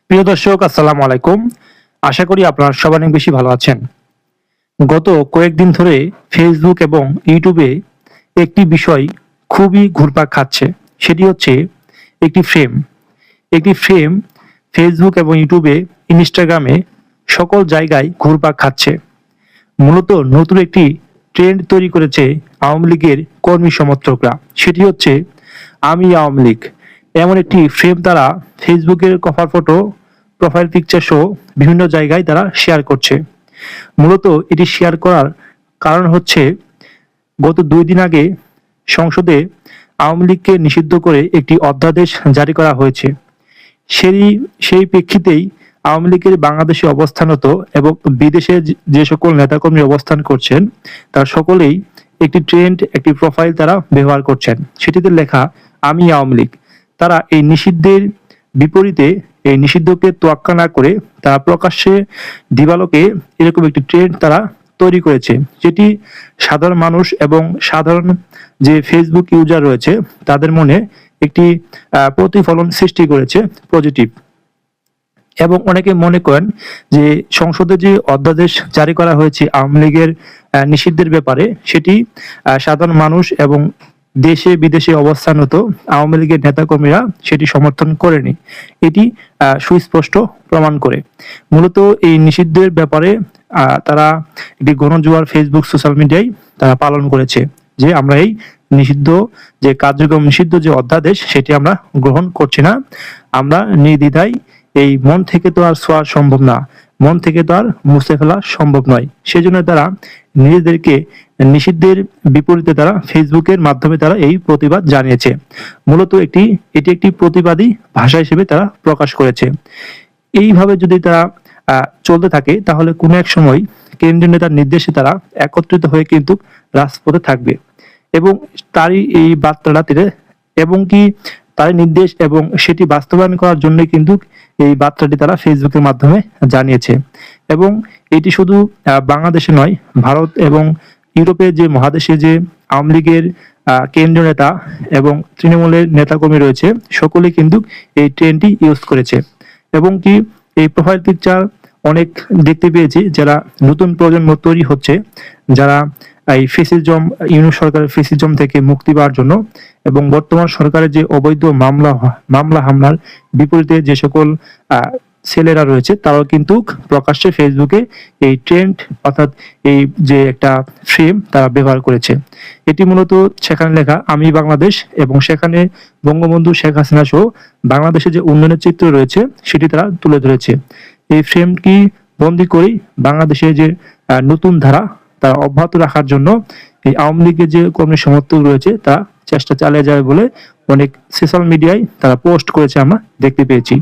প্রিয় দর্শক, আসসালামু আলাইকুম। আশা করি আপনারা সবাই অনেক বেশি ভালো আছেন। গত কয়েকদিন ধরে ফেসবুক এবং ইউটিউবে একটি বিষয় খুবই ঘুরপাক খাচ্ছে। সেটি হচ্ছে একটি ফ্রেম। একটি ফ্রেম ফেসবুক এবং ইউটিউবে, ইনস্টাগ্রামে সকল জায়গায় ঘুরপাক খাচ্ছে। মূলত নতুন একটি ট্রেন্ড তৈরি করেছে আওয়ামী লীগের কর্মী সমর্থকরা। সেটি হচ্ছে আমি আওয়ামী লীগ। এমন একটি ফ্রেম তারা ফেসবুকের কভার ফটো, প্রোফাইল পিকচার সহ বিভিন্ন জায়গায় তারা শেয়ার করছে। মূলত এটি শেয়ার করার কারণ হচ্ছে গত ২ দিন আগে সংসদে আওয়ামী লীগকে নিষিদ্ধ করে একটি অধ্যাদেশ জারি করা হয়েছে। সেই প্রেক্ষিতেই আওয়ামী লীগের বাংলাদেশে অবস্থানরত এবং বিদেশে যে সকল নেতাকর্মী অবস্থান করছেন তারা সকলেই একটি ট্রেন্ড, একটি প্রোফাইল তারা ব্যবহার করছেন। সেটিতে লেখা আমি আওয়ামী লীগ। তারা এই নিষিদ্ধের বিপরীতে, এই নিষিদ্ধকে তোয়াক্কা না করে তারা প্রকাশ্যে দিবালোকে এরকম একটি ট্রেন্ড তারা তৈরি করেছে, যেটি সাধারণ মানুষ এবং সাধারণ যে ফেসবুক ইউজার রয়েছে তাদের মনে একটি প্রতিফলন সৃষ্টি করেছে পজিটিভ। এবং অনেকে মনে করেন যে সংসদে যে অধ্যাদেশ জারি করা হয়েছে আওয়ামী লীগের নিষিদ্ধের ব্যাপারে, সেটি সাধারণ মানুষ এবং দেশে বিদেশে অবস্থানরত আওয়ামী লীগের নেতাকর্মীরা সেটি সমর্থন করেনি। এটি সুস্পষ্ট প্রমাণ করে। মূলত এই নিষিদ্ধের ব্যাপারে তারা একটি গণজোয়ার ফেসবুক, সোশ্যাল মিডিয়ায় তারা পালন করেছে যে আমরা এই নিষিদ্ধ যে কার্যক্রম, নিষিদ্ধ যে অধ্যাদেশ সেটি আমরা গ্রহণ করছি না। আমরা নির্দ্বিধায়, এই মন থেকে তো আর ছোঁয়া সম্ভব না, মন থেকে তো আর মুছে ফেলা সম্ভব নয়, সেজন্য তারা নিজেদেরকে নিষিদ্ধের বিপরীতে তারা ফেসবুকের মাধ্যমে তারা এই প্রতিবাদ জানিয়েছে। মূলত এটি একটি প্রতিবাদী ভাষা হিসেবে তারা প্রকাশ করেছে। এইভাবে যদি তারা চলতে থাকে তাহলে কোনো এক সময় কেন্দ্রীয় নেতার নির্দেশে তারা একত্রিত হয়ে কিন্তু রাজপথে থাকবে এবং তারই এই বার্তাটা এবং কি তার নির্দেশ এবং সেটি বাস্তবায়ন করার জন্য কিন্তু এই বার্তাটি তারা ফেসবুকের মাধ্যমে জানিয়েছে। এবং এটি শুধু বাংলাদেশে নয়, ভারত এবং ইউরোপের যে মহাদেশে যে আওয়ামী লীগের কেন্দ্রীয় নেতা এবং তৃণমূলের নেতাকর্মী রয়েছে সকলেই কিন্তু এই ট্রেন্ডটি ইউজ করেছে। এবং কি এই প্রোফাইল পিকচার অনেক দেখতে পেয়েছি যারা নতুন প্রজন্ম তৈরি হচ্ছে, যারা এই ফেসিজম, ইউনূস সরকারের ফেসিজম থেকে মুক্তি পাওয়ার জন্য এবং বর্তমান সরকারের যে অবৈধ মামলা হামলার বিপরীতে যে সকল ছেলেরা রয়েছে তারাও কিন্তু প্রকাশ্যে ফেসবুকে এই ট্রেন্ড, অর্থাৎ এই যে একটা ফ্রেম তারা ব্যবহার করেছে। এটি মূলত সেখানে লেখা আমি বাংলাদেশ এবং সেখানে বঙ্গবন্ধু শেখ হাসিনা সহ বাংলাদেশের যে উন্নয়নের চিত্র রয়েছে সেটি তারা তুলে ধরেছে। এই ফ্রেমটি বন্দি করেই বাংলাদেশের যে নতুন ধারা তারা অব্যাহত রাখার জন্য এই আওয়ামী লীগের যে কর্মী সমর্থক রয়েছে তারা চেষ্টা চালিয়ে যাবে বলে অনেক সোশ্যাল মিডিয়ায় তারা পোস্ট করেছে, আমরা দেখতে পেয়েছি।